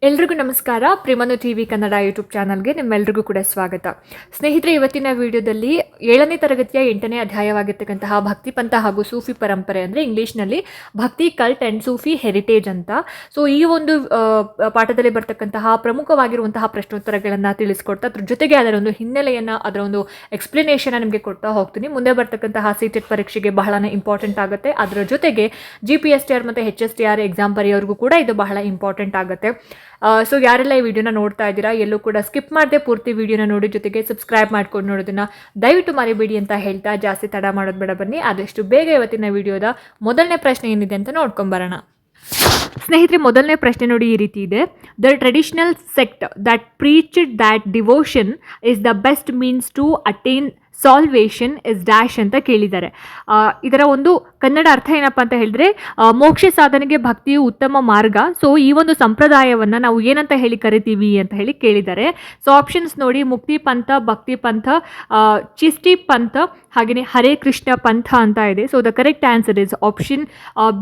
ಎಲ್ರಿಗೂ ನಮಸ್ಕಾರ. ಪ್ರೇಮನು TV Kannada YouTube ಚಾನಲ್ಗೆ ನಿಮ್ಮೆಲ್ರಿಗೂ ಕೂಡ ಸ್ವಾಗತ. ಸ್ನೇಹಿತರೆ, ಇವತ್ತಿನ ವಿಡಿಯೋದಲ್ಲಿ 7ನೇ ತರಗತಿಯ 8ನೇ ಅಧ್ಯಾಯವಾಗಿರ್ತಕ್ಕಂತಹ ಭಕ್ತಿ ಪಂಥ ಹಾಗೂ ಸೂಫಿ ಪರಂಪರೆ, ಅಂದರೆ ಇಂಗ್ಲೀಷ್ನಲ್ಲಿ ಭಕ್ತಿ ಕಲ್ಟ್ ಆ್ಯಂಡ್ ಸೂಫಿ ಹೆರಿಟೇಜ್ ಅಂತ. ಸೊ ಈ ಒಂದು ಪಾಠದಲ್ಲಿ ಬರ್ತಕ್ಕಂತಹ ಪ್ರಮುಖವಾಗಿರುವಂತಹ ಪ್ರಶ್ನೋತ್ತರಗಳನ್ನು ತಿಳಿಸ್ಕೊಡ್ತಾ, ಅದ್ರ ಜೊತೆಗೆ ಅದರ ಒಂದು ಹಿನ್ನೆಲೆಯನ್ನು, ಅದರ ಒಂದು ಎಕ್ಸ್ಪ್ಲನೇಷನ್ ನಿಮಗೆ ಕೊಡ್ತಾ ಹೋಗ್ತೀನಿ. ಮುಂದೆ ಬರ್ತಕ್ಕಂತಹ ಸಿಟೆಟ್ ಪರೀಕ್ಷೆಗೆ ಬಹಳನೇ ಇಂಪಾರ್ಟೆಂಟ್ ಆಗುತ್ತೆ. ಅದರ ಜೊತೆಗೆ GPSTR ಮತ್ತು HSTR ಎಕ್ಸಾಮ್ ಬರೆಯೋರಿಗೂ ಕೂಡ ಇದು ಬಹಳ ಇಂಪಾರ್ಟೆಂಟ್ ಆಗುತ್ತೆ. ಸೊ ಯಾರೆಲ್ಲ ಈ ವಿಡಿಯೋನ ನೋಡ್ತಾ ಇದ್ದೀರಾ, ಎಲ್ಲೂ ಕೂಡ ಸ್ಕಿಪ್ ಮಾಡದೆ ಪೂರ್ತಿ ವಿಡಿಯೋನ ನೋಡಿ, ಜೊತೆಗೆ ಸಬ್ಸ್ಕ್ರೈಬ್ ಮಾಡ್ಕೊಂಡು ನೋಡೋದನ್ನ ದಯವಿಟ್ಟು ಮರಿಬೇಡಿ ಅಂತ ಹೇಳ್ತಾ, ಜಾಸ್ತಿ ತಡ ಮಾಡೋದು ಬೇಡ, ಬನ್ನಿ ಆದಷ್ಟು ಬೇಗ ಇವತ್ತಿನ ವಿಡಿಯೋದ ಮೊದಲನೇ ಪ್ರಶ್ನೆ ಏನಿದೆ ಅಂತ ನೋಡ್ಕೊಂಬರೋಣ. ಸ್ನೇಹಿತರೆ, ಮೊದಲನೇ ಪ್ರಶ್ನೆ ನೋಡಿ, ಈ ರೀತಿ ಇದೆ: the traditional sect that preached that devotion is the best means to attain salvation is dash ಅಂತ ಕೇಳಿದ್ದಾರೆ. ಇದರ ಒಂದು ಕನ್ನಡ ಅರ್ಥ ಏನಪ್ಪ ಅಂತ ಹೇಳಿದ್ರೆ, ಮೋಕ್ಷ ಸಾಧನೆಗೆ ಭಕ್ತಿಯು ಉತ್ತಮ ಮಾರ್ಗ. ಸೊ ಈ ಒಂದು ಸಂಪ್ರದಾಯವನ್ನು ನಾವು ಏನಂತ ಹೇಳಿ ಕರಿತೀವಿ ಅಂತ ಹೇಳಿ ಕೇಳಿದ್ದಾರೆ. ಸೊ ಆಪ್ಷನ್ಸ್ ನೋಡಿ: ಮುಕ್ತಿ ಪಂಥ, ಭಕ್ತಿ ಪಂಥ, ಚಿಸ್ಟಿ ಪಂಥ, ಹಾಗೆಯೇ ಹರೇ ಕೃಷ್ಣ ಪಂಥ ಅಂತ ಇದೆ. So the correct answer is option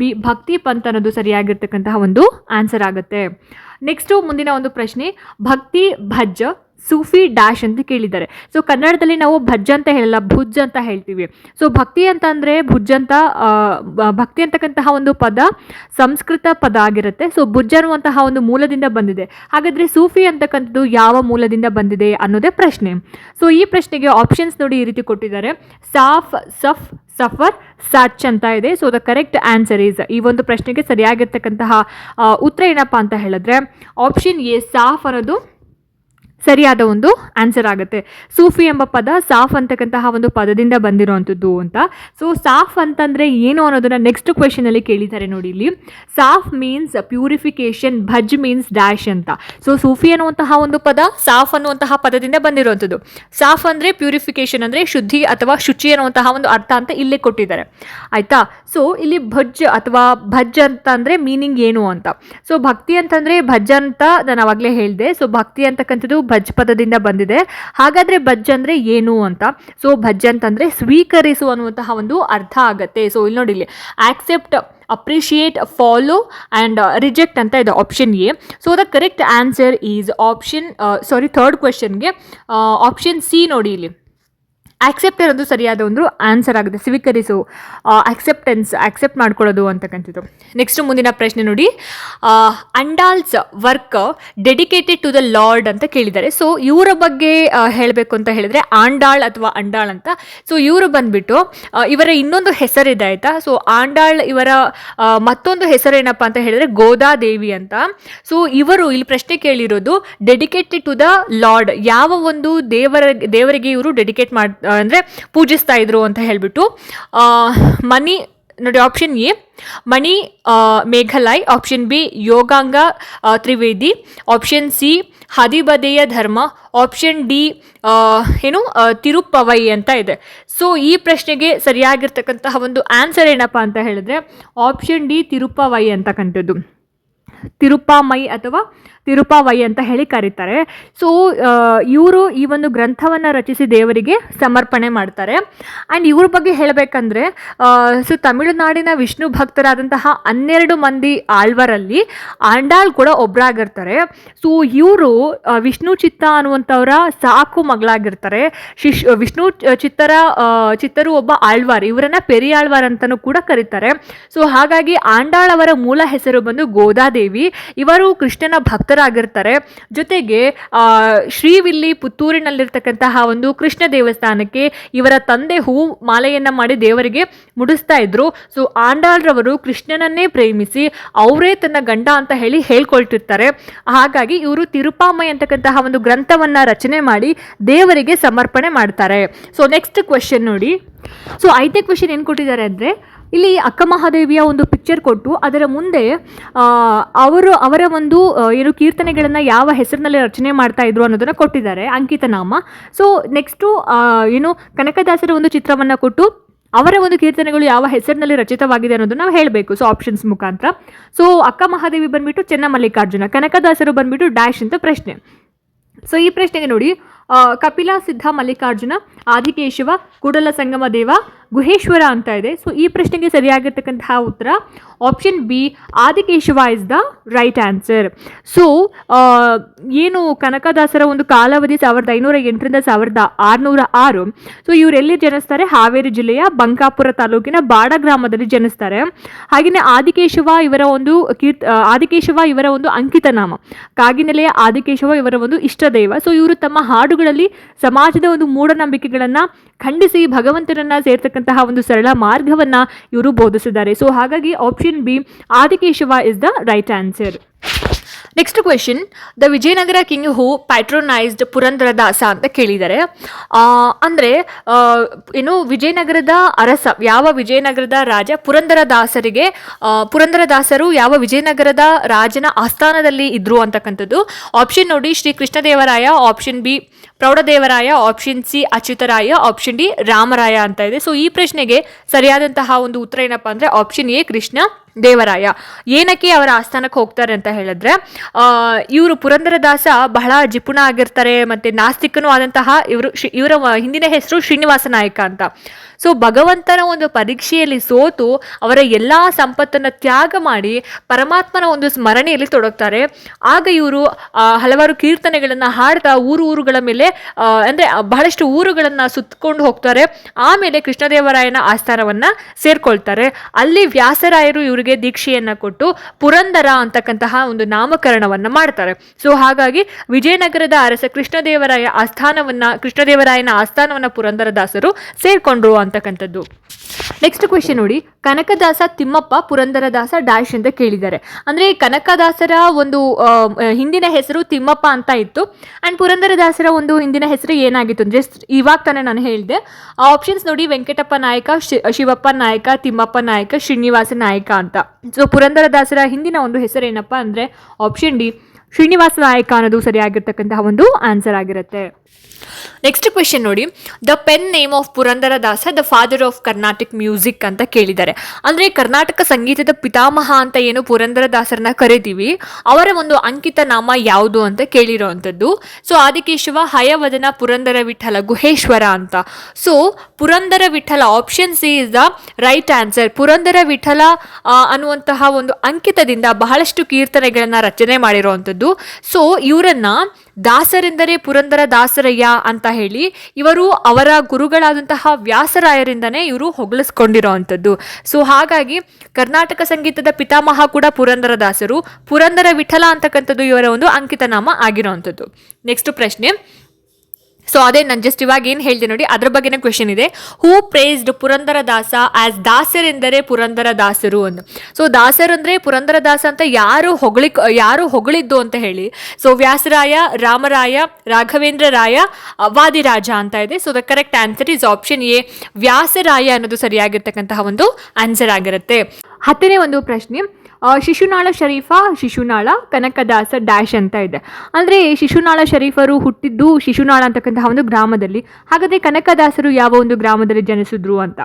B, ಭಕ್ತಿ ಪಂಥ ಅನ್ನೋದು ಸರಿಯಾಗಿರ್ತಕ್ಕಂತಹ ಒಂದು ಆನ್ಸರ್ ಆಗುತ್ತೆ. ನೆಕ್ಸ್ಟು ಮುಂದಿನ ಒಂದು ಪ್ರಶ್ನೆ: ಭಕ್ತಿ ಭಜ್ಜ ಸೂಫಿ ಡ್ಯಾಶ್ ಅಂತ ಕೇಳಿದ್ದಾರೆ. ಸೊ ಕನ್ನಡದಲ್ಲಿ ನಾವು ಭಜ್ಜ ಅಂತ ಹೇಳಲ್ಲ, ಭುಜ್ ಅಂತ ಹೇಳ್ತೀವಿ. ಸೊ ಭಕ್ತಿ ಅಂತಂದರೆ ಭುಜ್ ಅಂತ, ಭಕ್ತಿ ಅಂತಕ್ಕಂತಹ ಒಂದು ಪದ ಸಂಸ್ಕೃತ ಪದ ಆಗಿರುತ್ತೆ. ಸೊ ಭುಜ್ ಅನ್ನುವಂತಹ ಒಂದು ಮೂಲದಿಂದ ಬಂದಿದೆ. ಹಾಗಾದರೆ ಸೂಫಿ ಅಂತಕ್ಕಂಥದ್ದು ಯಾವ ಮೂಲದಿಂದ ಬಂದಿದೆ ಅನ್ನೋದೇ ಪ್ರಶ್ನೆ. ಸೊ ಈ ಪ್ರಶ್ನೆಗೆ ಆಪ್ಷನ್ಸ್ ನೋಡಿ, ಈ ರೀತಿ ಕೊಟ್ಟಿದ್ದಾರೆ: ಸಾಫ್, ಸಫ್, ಸಫರ್, ಸಚ್ ಅಂತ ಇದೆ. So the correct answer is, ಈ ಒಂದು ಪ್ರಶ್ನೆಗೆ ಸರಿಯಾಗಿರ್ತಕ್ಕಂತಹ ಉತ್ತರ ಏನಪ್ಪ ಅಂತ ಹೇಳಿದ್ರೆ ಆಪ್ಷನ್ ಎ, ಸಾಫ್ ಅನ್ನೋದು ಸರಿಯಾದ ಒಂದು ಆನ್ಸರ್ ಆಗುತ್ತೆ. ಸೂಫಿ ಎಂಬ ಪದ ಸಾಫ್ ಅಂತಕ್ಕಂತಹ ಒಂದು ಪದದಿಂದ ಬಂದಿರುವಂಥದ್ದು ಅಂತ. ಸೊ ಸಾಫ್ ಅಂತಂದರೆ ಏನು ಅನ್ನೋದನ್ನು ನೆಕ್ಸ್ಟ್ ಕ್ವೆಶನಲ್ಲಿ ಕೇಳಿದ್ದಾರೆ ನೋಡಿ. ಇಲ್ಲಿ ಸಾಫ್ ಮೀನ್ಸ್ ಪ್ಯೂರಿಫಿಕೇಶನ್, ಭಜ್ ಮೀನ್ಸ್ ಡ್ಯಾಶ್ ಅಂತ. ಸೊ ಸೂಫಿ ಅನ್ನುವಂತಹ ಒಂದು ಪದ ಸಾಫ್ ಅನ್ನುವಂತಹ ಪದದಿಂದ ಬಂದಿರುವಂಥದ್ದು. ಸಾಫ್ ಅಂದರೆ ಪ್ಯೂರಿಫಿಕೇಶನ್, ಅಂದರೆ ಶುದ್ಧಿ ಅಥವಾ ಶುಚಿ ಅನ್ನುವಂತಹ ಒಂದು ಅರ್ಥ ಅಂತ ಇಲ್ಲೇ ಕೊಟ್ಟಿದ್ದಾರೆ, ಆಯಿತಾ. ಸೊ ಇಲ್ಲಿ ಭಜ್ ಅಥವಾ ಭಜ್ ಅಂತ ಅಂದರೆ ಮೀನಿಂಗ್ ಏನು ಅಂತ. ಸೊ ಭಕ್ತಿ ಅಂತಂದರೆ ಭಜ್ ಅಂತ ನಾನು ಅವಾಗಲೇ ಹೇಳಿದೆ. ಸೊ ಭಕ್ತಿ ಅಂತಕ್ಕಂಥದ್ದು ಭಜ್ ಪದದಿಂದ ಬಂದಿದೆ. ಹಾಗಾದರೆ ಭಜ್ ಅಂದರೆ ಏನು ಅಂತ. ಸೊ ಭಜ್ ಅಂತಂದರೆ ಸ್ವೀಕರಿಸು ಅನ್ನುವಂತಹ ಒಂದು ಅರ್ಥ ಆಗುತ್ತೆ. ಸೊ ಇಲ್ಲಿ ನೋಡಿ, ಇಲ್ಲಿ accept, appreciate, follow and reject ಅಂತ ಇದೆ option A. So the correct answer is option third ಕ್ವೆಶನ್ಗೆ ಆಪ್ಷನ್ ಸಿ ನೋಡಿ. ಇಲ್ಲಿ ಆಕ್ಸೆಪ್ಟ್ ಅನ್ನೋದು ಸರಿಯಾದ ಒಂದು ಆನ್ಸರ್ ಆಗುತ್ತೆ. ಸ್ವೀಕರಿಸು, ಆಕ್ಸೆಪ್ಟ್ ಮಾಡ್ಕೊಳ್ಳೋದು ಅಂತಕ್ಕಂಥದ್ದು. ನೆಕ್ಸ್ಟ್ ಮುಂದಿನ ಪ್ರಶ್ನೆ ನೋಡಿ: Andal's work dedicated to the lord ಅಂತ ಕೇಳಿದ್ದಾರೆ. ಸೊ ಇವರ ಬಗ್ಗೆ ಹೇಳಬೇಕು ಅಂತ ಹೇಳಿದ್ರೆ ಆಂಡಾಳ್ ಅಥವಾ ಅಂಡಾಳ್ ಅಂತ. ಸೊ ಇವರು ಬಂದ್ಬಿಟ್ಟು ಇವರ ಇನ್ನೊಂದು ಹೆಸರಿದೆ, ಆಯಿತಾ. ಸೊ ಆಂಡಾಳ್ ಇವರ ಮತ್ತೊಂದು ಹೆಸರು ಏನಪ್ಪ ಅಂತ ಹೇಳಿದ್ರೆ ಗೋದಾದೇವಿ ಅಂತ. ಸೊ ಇವರು ಇಲ್ಲಿ ಪ್ರಶ್ನೆ ಕೇಳಿರೋದು ಡೆಡಿಕೇಟೆಡ್ ಟು ದ ಲಾರ್ಡ್, ಯಾವ ಒಂದು ದೇವರಿಗೆ ಇವರು ಡೆಡಿಕೇಟ್ ಅಂದರೆ ಪೂಜಿಸ್ತಾ ಇದ್ರು ಅಂತ ಹೇಳ್ಬಿಟ್ಟು. ಮಣಿ ನೋಡಿ, ಆಪ್ಷನ್ ಎ ಮಣಿ ಮೇಘಲಾಯ್, option B Yoganga Trividhi, option C Hadibadeya Dharma, option D ತಿರುಪ್ಪವೈ ಅಂತ ಇದೆ. ಸೊ ಈ ಪ್ರಶ್ನೆಗೆ ಸರಿಯಾಗಿರ್ತಕ್ಕಂತಹ ಒಂದು ಆನ್ಸರ್ ಏನಪ್ಪ ಅಂತ ಹೇಳಿದ್ರೆ ಆಪ್ಷನ್ ಡಿ, ತಿರುಪ್ಪವೈ ಅಂತಕ್ಕಂಥದ್ದು. ತಿರುಪಾಮೈ ಅಥವಾ ತಿರುಪಾವೈ ಅಂತ ಹೇಳಿ ಕರೀತಾರೆ. ಸೊ ಇವರು ಈ ಒಂದು ಗ್ರಂಥವನ್ನು ರಚಿಸಿ ದೇವರಿಗೆ ಸಮರ್ಪಣೆ ಮಾಡ್ತಾರೆ. ಆ್ಯಂಡ್ ಇವ್ರ ಬಗ್ಗೆ ಹೇಳಬೇಕಂದ್ರೆ, ಸೊ ತಮಿಳುನಾಡಿನ ವಿಷ್ಣು ಭಕ್ತರಾದಂತಹ 12 ಮಂದಿ ಆಳ್ವರಲ್ಲಿ ಆಂಡಾಳ್ ಕೂಡ ಒಬ್ಬರಾಗಿರ್ತಾರೆ. ಸೊ ಇವರು ವಿಷ್ಣು ಚಿತ್ತ ಅನ್ನುವಂಥವರ ಸಾಕು ಮಗಳಾಗಿರ್ತಾರೆ. ವಿಷ್ಣು ಚಿತ್ತರು ಒಬ್ಬ ಆಳ್ವಾರ್, ಇವರನ್ನ ಪೆರಿಯಾಳ್ವಾರ್ ಅಂತಲೂ ಕೂಡ ಕರೀತಾರೆ. ಸೊ ಹಾಗಾಗಿ ಆಂಡಾಳ್ ಅವರ ಮೂಲ ಹೆಸರು ಬಂದು ಗೋದಾದೇವಿ. ಇವರು ಕೃಷ್ಣನ ಭಕ್ತರಾಗಿರ್ತಾರೆ. ಜೊತೆಗೆ ಶ್ರೀವಿಲ್ಲಿ ಪುತ್ತೂರಿನಲ್ಲಿರ್ತಕ್ಕಂತಹ ಒಂದು ಕೃಷ್ಣ ದೇವಸ್ಥಾನಕ್ಕೆ ಇವರ ತಂದೆ ಹೂ ಮಾಲೆಯನ್ನು ಮಾಡಿ ದೇವರಿಗೆ ಮುಡಿಸ್ತಾ ಇದ್ರು. ಸೊ ಆಂಡಾಳ್ರವರು ಕೃಷ್ಣನನ್ನೇ ಪ್ರೇಮಿಸಿ ಅವರೇ ತನ್ನ ಗಂಡ ಅಂತ ಹೇಳಿ ಹೇಳ್ಕೊಳ್ತಿರ್ತಾರೆ. ಹಾಗಾಗಿ ಇವರು ತಿರುಪಾಮೈ ಅಂತಕ್ಕಂತಹ ಒಂದು ಗ್ರಂಥವನ್ನು ರಚನೆ ಮಾಡಿ ದೇವರಿಗೆ ಸಮರ್ಪಣೆ ಮಾಡ್ತಾರೆ. ಸೊ ನೆಕ್ಸ್ಟ್ ಕ್ವೆಶನ್ ನೋಡಿ. ಸೊ 5ನೇ ಕ್ವೆಶನ್ ಏನು ಕೊಟ್ಟಿದ್ದಾರೆ ಅಂದರೆ, ಇಲ್ಲಿ ಅಕ್ಕ ಮಹಾದೇವಿಯ ಒಂದು ಪಿಕ್ಚರ್ ಕೊಟ್ಟು ಅದರ ಮುಂದೆ ಅವರ ಒಂದು ಕೀರ್ತನೆಗಳನ್ನು ಯಾವ ಹೆಸರಿನಲ್ಲಿ ರಚನೆ ಮಾಡ್ತಾ ಇದ್ರು ಅನ್ನೋದನ್ನು ಕೊಟ್ಟಿದ್ದಾರೆ, ಅಂಕಿತ ನಾಮ. ಸೊ ನೆಕ್ಸ್ಟು ಕನಕದಾಸರ ಒಂದು ಚಿತ್ರವನ್ನು ಕೊಟ್ಟು ಅವರ ಒಂದು ಕೀರ್ತನೆಗಳು ಯಾವ ಹೆಸರಿನಲ್ಲಿ ರಚಿತವಾಗಿದೆ ಅನ್ನೋದನ್ನು ನಾವು ಹೇಳಬೇಕು. ಸೊ ಆಪ್ಷನ್ಸ್ ಮುಖಾಂತರ. ಸೊ ಅಕ್ಕ ಮಹಾದೇವಿ ಬಂದ್ಬಿಟ್ಟು ಚೆನ್ನಮಲ್ಲಿಕಾರ್ಜುನ, ಕನಕದಾಸರು ಬಂದ್ಬಿಟ್ಟು ಡ್ಯಾಶ್ ಅಂತ ಪ್ರಶ್ನೆ. ಸೊ ಈ ಪ್ರಶ್ನೆಗೆ ನೋಡಿ, ಕಪಿಲ ಸಿದ್ಧ ಮಲ್ಲಿಕಾರ್ಜುನ, ಆದಿಕೇಶವ, ಕೂಡಲ ಸಂಗಮ ದೇವ, ಗುಹೇಶ್ವರ ಅಂತ ಇದೆ. ಸೊ ಈ ಪ್ರಶ್ನೆಗೆ ಸರಿಯಾಗಿರ್ತಕ್ಕಂತಹ ಉತ್ತರ option B Adikeshava is the right answer. So ಏನು ಕನಕದಾಸರ ಒಂದು ಕಾಲಾವಧಿ 1508ರಿಂದ 1606. ಸೊ ಇವರೆಲ್ಲಿ ಜನಿಸ್ತಾರೆ? ಹಾವೇರಿ ಜಿಲ್ಲೆಯ ಬಂಕಾಪುರ ತಾಲೂಕಿನ ಬಾಡ ಗ್ರಾಮದಲ್ಲಿ ಜನಿಸ್ತಾರೆ. ಹಾಗೆಯೇ ಆದಿಕೇಶವ ಇವರ ಒಂದು ಅಂಕಿತ ನಾಮ, ಕಾಗಿನೆಲೆಯ ಆದಿಕೇಶವ ಇವರ ಒಂದು ಇಷ್ಟ ದೈವ. ಸೊ ಇವರು ತಮ್ಮ ಹಾಡುಗಳಲ್ಲಿ ಸಮಾಜದ ಒಂದು ಮೂಢನಂಬಿಕೆಗಳನ್ನ ಖಂಡಿಸಿ ಭಗವಂತನನ್ನ ಸೇರ್ತಕ್ಕಂತಹ ಒಂದು ಸರಳ ಮಾರ್ಗವನ್ನ ಇವರು ಬೋಧಿಸಿದ್ದಾರೆ. ಸೊ ಹಾಗಾಗಿ option B Adikeshava is the right answer. Next question, the Vijayanagara king who patronised Purandaradasa ಅಂತ ಕೇಳಿದ್ದಾರೆ. ಅಂದರೆ ಏನು ವಿಜಯನಗರದ ಅರಸ, ಯಾವ ವಿಜಯನಗರದ ರಾಜ ಪುರಂದರದಾಸರು ಯಾವ ವಿಜಯನಗರದ ರಾಜನ ಆಸ್ಥಾನದಲ್ಲಿ ಇದ್ರು ಅಂತಕ್ಕಂಥದ್ದು. ಆಪ್ಷನ್ ನೋಡಿ Shri Krishnadevaraya, option B Praudhadevaraya, option C Achyutaraya, option D Ramaraya ಅಂತ ಇದೆ. ಸೊ ಈ ಪ್ರಶ್ನೆಗೆ ಸರಿಯಾದಂತಹ ಒಂದು ಉತ್ತರ ಏನಪ್ಪಾ ಅಂದರೆ ಆಪ್ಷನ್ ಎ ಕೃಷ್ಣ ದೇವರಾಯ. ಏನಕ್ಕೆ ಅವರ ಆಸ್ಥಾನಕ್ಕೆ ಹೋಗ್ತಾರೆ ಅಂತ ಹೇಳಿದ್ರೆ, ಇವರು ಪುರಂದರದಾಸ ಬಹಳ ಜಿಪುಣ ಆಗಿರ್ತಾರೆ ಮತ್ತು ನಾಸ್ತಿಕನೂ ಆದಂತಹ ಇವರ ಹಿಂದಿನ ಹೆಸರು ಶ್ರೀನಿವಾಸ ನಾಯಕ ಅಂತ. ಸೊ ಭಗವಂತನ ಒಂದು ಪರೀಕ್ಷೆಯಲ್ಲಿ ಸೋತು ಅವರ ಎಲ್ಲ ಸಂಪತ್ತನ್ನು ತ್ಯಾಗ ಮಾಡಿ ಪರಮಾತ್ಮನ ಒಂದು ಸ್ಮರಣೆಯಲ್ಲಿ ತೊಡಗ್ತಾರೆ. ಆಗ ಇವರು ಹಲವಾರು ಕೀರ್ತನೆಗಳನ್ನು ಹಾಡ್ತಾ ಊರುಗಳ ಮೇಲೆ ಅಂದರೆ ಬಹಳಷ್ಟು ಊರುಗಳನ್ನು ಸುತ್ತಕೊಂಡು ಹೋಗ್ತಾರೆ. ಆಮೇಲೆ ಕೃಷ್ಣದೇವರಾಯನ ಆಸ್ಥಾನವನ್ನು ಸೇರ್ಕೊಳ್ತಾರೆ. ಅಲ್ಲಿ ವ್ಯಾಸರಾಯರು ಇವರಿಗೆ ದೀಕ್ಷೆಯನ್ನು ಕೊಟ್ಟು ಪುರಂದರ ಅಂತಕ್ಕಂತಹ ಒಂದು ನಾಮಕರಣವನ್ನು ಮಾಡ್ತಾರೆ. ಸೊ ಹಾಗಾಗಿ ವಿಜಯನಗರದ ಅರಸ ಕೃಷ್ಣದೇವರಾಯನ ಆಸ್ಥಾನವನ್ನು ಪುರಂದರದಾಸರು ಸೇರ್ಕೊಂಡ್ರು ಅಂತಕ್ಕಂಥದ್ದು. ನೆಕ್ಸ್ಟ್ ಕ್ವೆಶ್ಚನ್ ನೋಡಿ, ಕನಕದಾಸ ತಿಮ್ಮಪ್ಪ ಪುರಂದರದಾಸ ಡ್ಯಾಶ್ ಅಂತ ಕೇಳಿದ್ದಾರೆ. ಅಂದರೆ ಕನಕದಾಸರ ಒಂದು ಹಿಂದಿನ ಹೆಸರು ತಿಮ್ಮಪ್ಪ ಅಂತ ಇತ್ತು. ಆ್ಯಂಡ್ ಪುರಂದರದಾಸರ ಒಂದು ಹಿಂದಿನ ಹೆಸರು ಏನಾಗಿತ್ತು ಅಂದರೆ ಇವಾಗ ತಾನೇ ನಾನು ಹೇಳಿದೆ. ಆಪ್ಷನ್ಸ್ ನೋಡಿ, ವೆಂಕಟಪ್ಪ ನಾಯಕ, ಶಿವಪ್ಪ ನಾಯಕ, ತಿಮ್ಮಪ್ಪ ನಾಯಕ, ಶ್ರೀನಿವಾಸ ನಾಯಕ ಅಂತ. ಸೊ ಪುರಂದರದಾಸರ ಹಿಂದಿನ ಒಂದು ಹೆಸರು ಏನಪ್ಪ ಅಂದರೆ ಆಪ್ಷನ್ ಡಿ ಶ್ರೀನಿವಾಸ ನಾಯಕ ಅನ್ನೋದು ಸರಿಯಾಗಿರ್ತಕ್ಕಂತಹ ಒಂದು ಆನ್ಸರ್ ಆಗಿರುತ್ತೆ. ನೆಕ್ಸ್ಟ್ ಕ್ವೆಶನ್ ನೋಡಿ, the pen name of Purandaradasa the father of Carnatic music ಅಂತ ಕೇಳಿದ್ದಾರೆ. ಅಂದರೆ ಕರ್ನಾಟಕ ಸಂಗೀತದ ಪಿತಾಮಹ ಅಂತ ಏನು ಪುರಂದರದಾಸರನ್ನ ಕರಿತೀವಿ, ಅವರ ಒಂದು ಅಂಕಿತ ನಾಮ ಯಾವುದು ಅಂತ ಕೇಳಿರೋವಂಥದ್ದು. ಸೊ ಆದಿಕೇಶವ, ಹಯವದನ, ಪುರಂದರ ವಿಠಲ, ಗುಹೇಶ್ವರ ಅಂತ. So Purandara Vittala option C is the right answer. Purandara Vittala ಅನ್ನುವಂತಹ ಒಂದು ಅಂಕಿತದಿಂದ ಬಹಳಷ್ಟು ಕೀರ್ತನೆಗಳನ್ನ ರಚನೆ ಮಾಡಿರುವಂಥದ್ದು. ಸೊ ಇವರನ್ನ ದಾಸರೆಂದರೆ ಪುರಂದರ ದಾಸರಯ್ಯ ಅಂತ ಹೇಳಿ ಇವರು ಅವರ ಗುರುಗಳಾದಂತಹ ವ್ಯಾಸರಾಯರಿಂದನೇ ಇವರು ಹೊಗಳಿಸ್ಕೊಂಡಿರೋವಂಥದ್ದು. ಸೊ ಹಾಗಾಗಿ ಕರ್ನಾಟಕ ಸಂಗೀತದ ಪಿತಾಮಹ ಕೂಡ ಪುರಂದರದಾಸರು, ಪುರಂದರ ವಿಠಲ ಅಂತಕ್ಕಂಥದ್ದು ಇವರ ಒಂದು ಅಂಕಿತ ನಾಮ ಆಗಿರೋವಂಥದ್ದು. ನೆಕ್ಸ್ಟ್ ಪ್ರಶ್ನೆ, ಸೊ ಅದೇ ನಾನು ಜಸ್ಟ್ ಇವಾಗ ಏನು ಹೇಳಿದೆ ನೋಡಿ ಅದ್ರ ಬಗ್ಗೆನೇ ಕ್ವೆಶನ್ ಇದೆ. ಹೂ ಪ್ರೇಸ್ಡ್ ಪುರಂದರದಾಸ ಆಸ್ ದಾಸರೆಂದರೆ ಪುರಂದರದಾಸರು ಅಂತ. ಸೊ ದಾಸರಂದರೆ ಪುರಂದರದಾಸ ಅಂತ ಯಾರು ಹೊಗಳಿದ್ದು ಅಂತ ಹೇಳಿ. ಸೊ ವ್ಯಾಸರಾಯ, ರಾಮರಾಯ, ರಾಘವೇಂದ್ರ ರಾಯ, ವಾದಿರಾಜ ಅಂತ ಇದೆ. So the correct answer is option A Vyasaraya ಅನ್ನೋದು ಸರಿಯಾಗಿರ್ತಕ್ಕಂತಹ ಒಂದು ಆನ್ಸರ್ ಆಗಿರುತ್ತೆ. 10ನೇ ಒಂದು ಪ್ರಶ್ನೆ, ಶಿಶುನಾಳ ಶರೀಫ, ಶಿಶುನಾಳ, ಕನಕದಾಸ ಡ್ಯಾಶ್ ಅಂತ ಇದೆ. ಅಂದರೆ ಶಿಶುನಾಳ ಶರೀಫರು ಹುಟ್ಟಿದ್ದು ಶಿಶುನಾಳ ಅಂತಕ್ಕಂತಹ ಒಂದು ಗ್ರಾಮದಲ್ಲಿ. ಹಾಗಾದರೆ ಕನಕದಾಸರು ಯಾವ ಒಂದು ಗ್ರಾಮದಲ್ಲಿ ಜನಿಸಿದ್ರು ಅಂತ.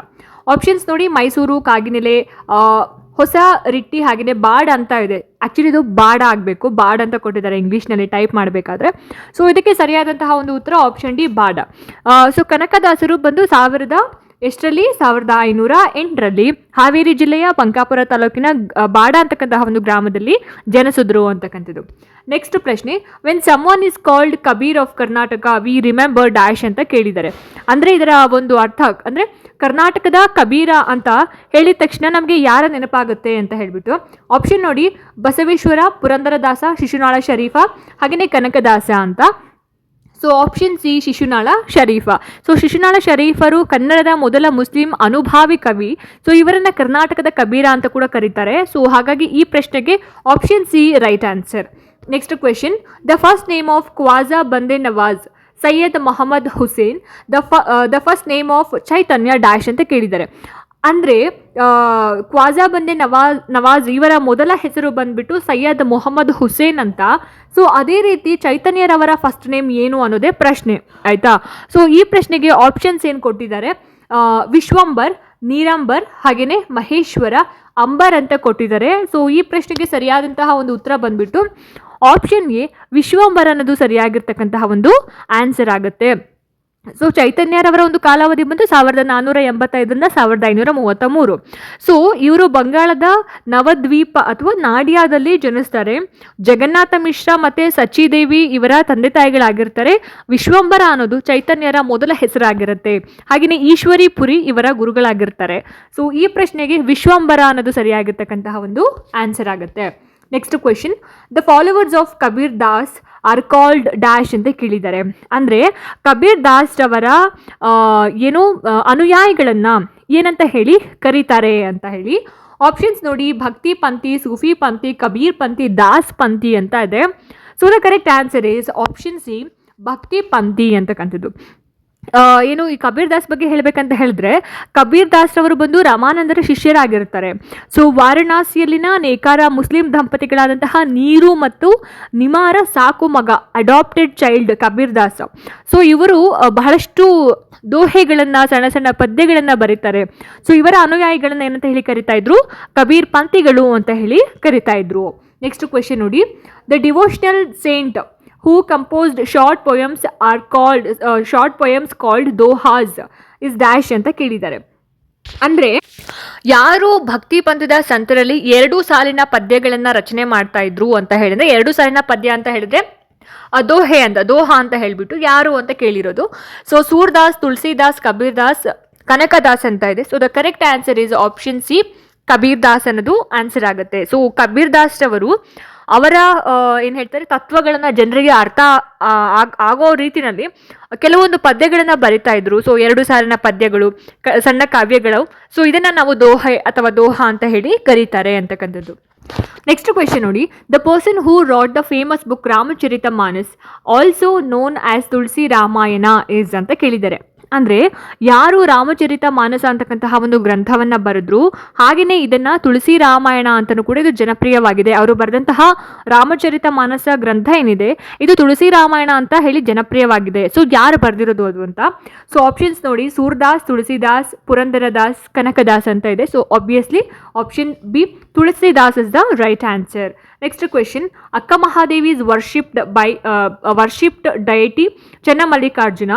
ಆಪ್ಷನ್ಸ್ ನೋಡಿ, ಮೈಸೂರು, ಕಾಗಿನೆಲೆ, ಹೊಸ ರಿಟ್ಟಿ, ಹಾಗೆಯೇ ಬಾಡ್ ಅಂತ ಇದೆ. ಆ್ಯಕ್ಚುಲಿ ಇದು ಬಾಡ ಆಗಬೇಕು, ಬಾಡ್ ಅಂತ ಕೊಟ್ಟಿದ್ದಾರೆ ಇಂಗ್ಲೀಷ್ನಲ್ಲಿ ಟೈಪ್ ಮಾಡಬೇಕಾದ್ರೆ. ಸೊ ಇದಕ್ಕೆ ಸರಿಯಾದಂತಹ ಒಂದು ಉತ್ತರ ಆಪ್ಷನ್ ಡಿ ಬಾಡ. ಸೊ ಕನಕದಾಸರು ಬಂದು 1508ರಲ್ಲಿ ಹಾವೇರಿ ಜಿಲ್ಲೆಯ ಬಂಕಾಪುರ ತಾಲೂಕಿನ ಬಾಡ ಅಂತಕ್ಕಂತಹ ಒಂದು ಗ್ರಾಮದಲ್ಲಿ ಜನಿಸಿದ್ರು ಅಂತಕ್ಕಂಥದ್ದು. ನೆಕ್ಸ್ಟ್ ಪ್ರಶ್ನೆ, when someone is called Kabir of Karnataka we remember dash ಅಂತ ಕೇಳಿದ್ದಾರೆ. ಅಂದರೆ ಇದರ ಒಂದು ಅರ್ಥ ಅಂದರೆ ಕರ್ನಾಟಕದ ಕಬೀರ ಅಂತ ಹೇಳಿದ ತಕ್ಷಣ ನಮಗೆ ಯಾರ ನೆನಪಾಗುತ್ತೆ ಅಂತ ಹೇಳಿಬಿಟ್ಟು. ಆಪ್ಷನ್ ನೋಡಿ, ಬಸವೇಶ್ವರ, ಪುರಂದರದಾಸ, ಶಿಶುನಾಳ ಶರೀಫ, ಹಾಗೆಯೇ ಕನಕದಾಸ ಅಂತ. So option C Shishunala Sharifa. So Shishunala ಶರೀಫರು ಕನ್ನಡದ ಮೊದಲ ಮುಸ್ಲಿಂ ಅನುಭಾವಿ ಕವಿ. ಸೊ ಇವರನ್ನ ಕರ್ನಾಟಕದ ಕಬೀರ ಅಂತ ಕೂಡ ಕರೀತಾರೆ. ಸೊ ಹಾಗಾಗಿ ಈ ಪ್ರಶ್ನೆಗೆ option C right answer. Next question, the first name of Khwaja Bande Nawaz Syed Mohammed Hussain, the first name of Chaitanya dash ಅಂತ ಕೇಳಿದ್ದಾರೆ. ಅಂದರೆ ಖ್ವಾಜಾ ಬಂದೆ ನವಾಜ್ ಇವರ ಮೊದಲ ಹೆಸರು ಬಂದ್ಬಿಟ್ಟು ಸೈಯದ್ ಮೊಹಮ್ಮದ್ ಹುಸೇನ್ ಅಂತ. ಸೊ ಅದೇ ರೀತಿ ಚೈತನ್ಯರವರ ಫಸ್ಟ್ ನೇಮ್ ಏನು ಅನ್ನೋದೇ ಪ್ರಶ್ನೆ, ಆಯಿತಾ. ಸೊ ಈ ಪ್ರಶ್ನೆಗೆ ಆಪ್ಷನ್ಸ್ ಏನು ಕೊಟ್ಟಿದ್ದಾರೆ, ವಿಶ್ವಂಬರ್, ನೀರಾಂಬರ್, ಹಾಗೆಯೇ ಮಹೇಶ್ವರ, ಅಂಬರ್ ಅಂತ ಕೊಟ್ಟಿದ್ದಾರೆ. ಸೊ ಈ ಪ್ರಶ್ನೆಗೆ ಸರಿಯಾದಂತಹ ಒಂದು ಉತ್ತರ ಬಂದ್ಬಿಟ್ಟು ಆಪ್ಷನ್ ಎ ವಿಶ್ವಂಬರ್ ಅನ್ನೋದು ಸರಿಯಾಗಿರ್ತಕ್ಕಂತಹ ಒಂದು ಆನ್ಸರ್ ಆಗುತ್ತೆ. ಸೊ ಚೈತನ್ಯರವರ ಒಂದು ಕಾಲಾವಧಿ ಬಂದು 1485ರಿಂದ 1533. ಸೊ ಇವರು ಬಂಗಾಳದ ನವದ್ವೀಪ ಅಥವಾ ನಾಡಿಯಾದಲ್ಲಿ ಜನಿಸ್ತಾರೆ. ಜಗನ್ನಾಥ ಮಿಶ್ರಾ ಮತ್ತು ಸಚಿದೇವಿ ಇವರ ತಂದೆ ತಾಯಿಗಳಾಗಿರ್ತಾರೆ. ವಿಶ್ವಂಬರ ಅನ್ನೋದು ಚೈತನ್ಯರ ಮೊದಲ ಹೆಸರಾಗಿರುತ್ತೆ. ಹಾಗೆಯೇ ಈಶ್ವರಿ ಪುರಿ ಇವರ ಗುರುಗಳಾಗಿರ್ತಾರೆ. ಸೊ ಈ ಪ್ರಶ್ನೆಗೆ ವಿಶ್ವಂಬರ ಅನ್ನೋದು ಸರಿಯಾಗಿರ್ತಕ್ಕಂತಹ ಒಂದು ಆನ್ಸರ್ ಆಗುತ್ತೆ. Next question, the followers of Kabir Das are called dash ಅಂತ ಕೇಳಿದ್ದಾರೆ. ಅಂದರೆ ಕಬೀರ್ ದಾಸ್ ರವರ ಅನುಯಾಯಿಗಳನ್ನು ಏನಂತ ಹೇಳಿ ಕರೀತಾರೆ ಅಂತ ಹೇಳಿ. ಆಪ್ಷನ್ಸ್ ನೋಡಿ, ಭಕ್ತಿ ಪಂಥಿ, ಸೂಫಿ ಪಂಥಿ, ಕಬೀರ್ ಪಂಥಿ, ದಾಸ್ ಪಂಥಿ ಅಂತ ಇದೆ. So the correct answer is option C, ಭಕ್ತಿ ಪಂಥಿ ಅಂತಕ್ಕಂಥದ್ದು. ಈ ಕಬೀರ್ ದಾಸ್ ಬಗ್ಗೆ ಹೇಳಬೇಕಂತ ಹೇಳಿದ್ರೆ, ಕಬೀರ್ ದಾಸ್ ಅವರು ಬಂದು ರಾಮಾನಂದರ ಶಿಷ್ಯರಾಗಿರ್ತಾರೆ. ಸೊ ವಾರಣಾಸಿಯಲ್ಲಿನ ನೇಕಾರ ಮುಸ್ಲಿಂ ದಂಪತಿಗಳಾದಂತಹ ನೀರು ಮತ್ತು ನಿಮಾರ ಸಾಕು ಮಗ, adopted child Kabir Das. So ಇವರು ಬಹಳಷ್ಟು ದೋಹೆಗಳನ್ನು, ಸಣ್ಣ ಸಣ್ಣ ಪದ್ಯಗಳನ್ನು ಬರೀತಾರೆ. ಸೊ ಇವರ ಅನುಯಾಯಿಗಳನ್ನು ಏನಂತ ಹೇಳಿ ಕರಿತಾ ಇದ್ರು, ಕಬೀರ್ ಪಂಥಿಗಳು ಅಂತ ಹೇಳಿ ಕರಿತಾ ಇದ್ರು. ನೆಕ್ಸ್ಟ್ ಕ್ವೆಶನ್ ನೋಡಿ, the devotional Saint who composed short poems called dohas is dash ಅಂತ ಕೇಳಿದ್ದಾರೆ. ಅಂದರೆ ಯಾರು ಭಕ್ತಿ ಪಂಥದ ಸಂತರಲ್ಲಿ 2 ಸಾಲಿನ ಪದ್ಯಗಳನ್ನು ರಚನೆ ಮಾಡ್ತಾ ಇದ್ರು ಅಂತ ಹೇಳಿದ್ರೆ, 2 ಸಾಲಿನ ಪದ್ಯ ಅಂತ ಹೇಳಿದ್ರೆ ದೋಹಾ ಅಂತ ಹೇಳಿಬಿಟ್ಟು ಯಾರು ಅಂತ ಕೇಳಿರೋದು. ಸೊ ಸೂರ್ದಾಸ್, ತುಳಸಿದಾಸ್, ಕಬೀರ್ ದಾಸ್, ಕನಕದಾಸ್ ಅಂತ ಇದೆ. So the correct answer is option C, Kabir Das ಅನ್ನೋದು ಆನ್ಸರ್ ಆಗುತ್ತೆ. ಸೊ ಕಬೀರ್ ದಾಸ್ ರವರು ಅವರ ಏನು ಹೇಳ್ತಾರೆ ತತ್ವಗಳನ್ನು ಜನರಿಗೆ ಅರ್ಥ ಆಗೋ ರೀತಿಯಲ್ಲಿ ಕೆಲವೊಂದು ಪದ್ಯಗಳನ್ನು ಬರಿತಾ ಇದ್ರು. ಸೊ 2 ಸಾಲಿನ ಪದ್ಯಗಳು, ಸಣ್ಣ ಕಾವ್ಯಗಳು. ಸೊ ಇದನ್ನು ನಾವು ದೋಹೆ ಅಥವಾ ದೋಹಾ ಅಂತ ಹೇಳಿ ಕರೀತಾರೆ ಅಂತಕ್ಕಂಥದ್ದು. ನೆಕ್ಸ್ಟ್ ಕ್ವೆಶನ್ ನೋಡಿ, the person who wrote the famous book Ramcharit Manas also known as Tulsi Ramayana is ಅಂತ ಕೇಳಿದ್ದಾರೆ. ಅಂದರೆ ಯಾರು ರಾಮಚರಿತ ಮಾನಸ ಅಂತಕ್ಕಂತಹ ಒಂದು ಗ್ರಂಥವನ್ನು ಬರೆದ್ರು, ಹಾಗೆಯೇ ಇದನ್ನು ತುಳಸಿ ರಾಮಾಯಣ ಅಂತಲೂ ಕೂಡ ಇದು ಜನಪ್ರಿಯವಾಗಿದೆ. ಅವರು ಬರೆದಂತಹ ರಾಮಚರಿತ ಮಾನಸ ಗ್ರಂಥ ಏನಿದೆ ಇದು ತುಳಸಿ ರಾಮಾಯಣ ಅಂತ ಹೇಳಿ ಜನಪ್ರಿಯವಾಗಿದೆ. ಸೊ ಯಾರು ಬರೆದಿರೋದು ಅದು ಅಂತ. ಸೊ ಆಪ್ಷನ್ಸ್ ನೋಡಿ, ಸೂರ್ದಾಸ್, ತುಳಸಿದಾಸ್, ಪುರಂದರದಾಸ್, ಕನಕದಾಸ್ ಅಂತ ಇದೆ. So obviously option B, Tulsidas is the right answer. Next question, Akka Mahadevi is worshipped deity Chennamallikarjuna,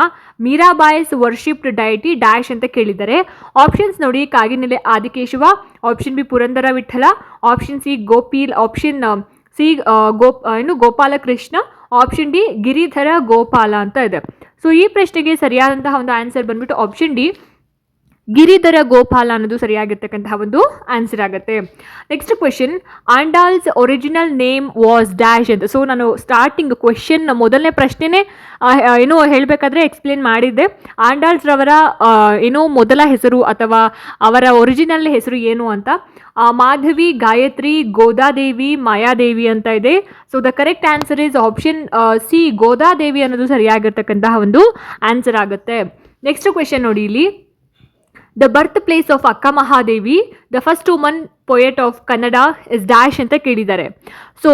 Mirabai's worshipped deity dash ಅಂತ ಕೇಳಿದ್ದಾರೆ. ಆಪ್ಷನ್ಸ್ ನೋಡಿ, Kaginele Adikeshava, option B Purandara Vittala, option C Gopil, option C Gopalakrishna, option D Giridhara Gopala ಅಂತ ಇದೆ. ಸೊ ಈ ಪ್ರಶ್ನೆಗೆ ಸರಿಯಾದಂತಹ ಒಂದು ಆನ್ಸರ್ ಬಂದ್ಬಿಟ್ಟು ಆಪ್ಷನ್ ಡಿ, ಗಿರಿಧರ ಗೋಪಾಲ ಅನ್ನೋದು ಸರಿಯಾಗಿರ್ತಕ್ಕಂತಹ ಒಂದು ಆನ್ಸರ್ ಆಗುತ್ತೆ. Next question, Andal's original name was dash ಅಂತ. ಸೊ ನಾನು ಸ್ಟಾರ್ಟಿಂಗ್ ಕ್ವೆಶನ್ ಮೊದಲನೇ ಪ್ರಶ್ನೆನೇ ಹೇಳಬೇಕಾದ್ರೆ ಎಕ್ಸ್ಪ್ಲೇನ್ ಮಾಡಿದ್ದೆ. ಆಂಡಾಲ್ಸ್ ರವರ ಮೊದಲ ಹೆಸರು ಅಥವಾ ಅವರ ಒರಿಜಿನಲ್ ಹೆಸರು ಏನು ಅಂತ. ಮಾಧವಿ, ಗಾಯತ್ರಿ, ಗೋದಾದೇವಿ, ಮಾಯಾದೇವಿ ಅಂತ ಇದೆ. So the correct answer is option C, Godadevi ಅನ್ನೋದು ಸರಿಯಾಗಿರ್ತಕ್ಕಂತಹ ಒಂದು ಆನ್ಸರ್ ಆಗುತ್ತೆ. ನೆಕ್ಸ್ಟ್ ಕ್ವೆಶನ್ ನೋಡಿ, ಇಲ್ಲಿ ದ ಬರ್ತ್ ಪ್ಲೇಸ್ ಆಫ್ ಅಕ್ಕ Mahadevi, the first woman poet of Kannada is dash ಅಂತ ಕೇಳಿದ್ದಾರೆ. ಸೊ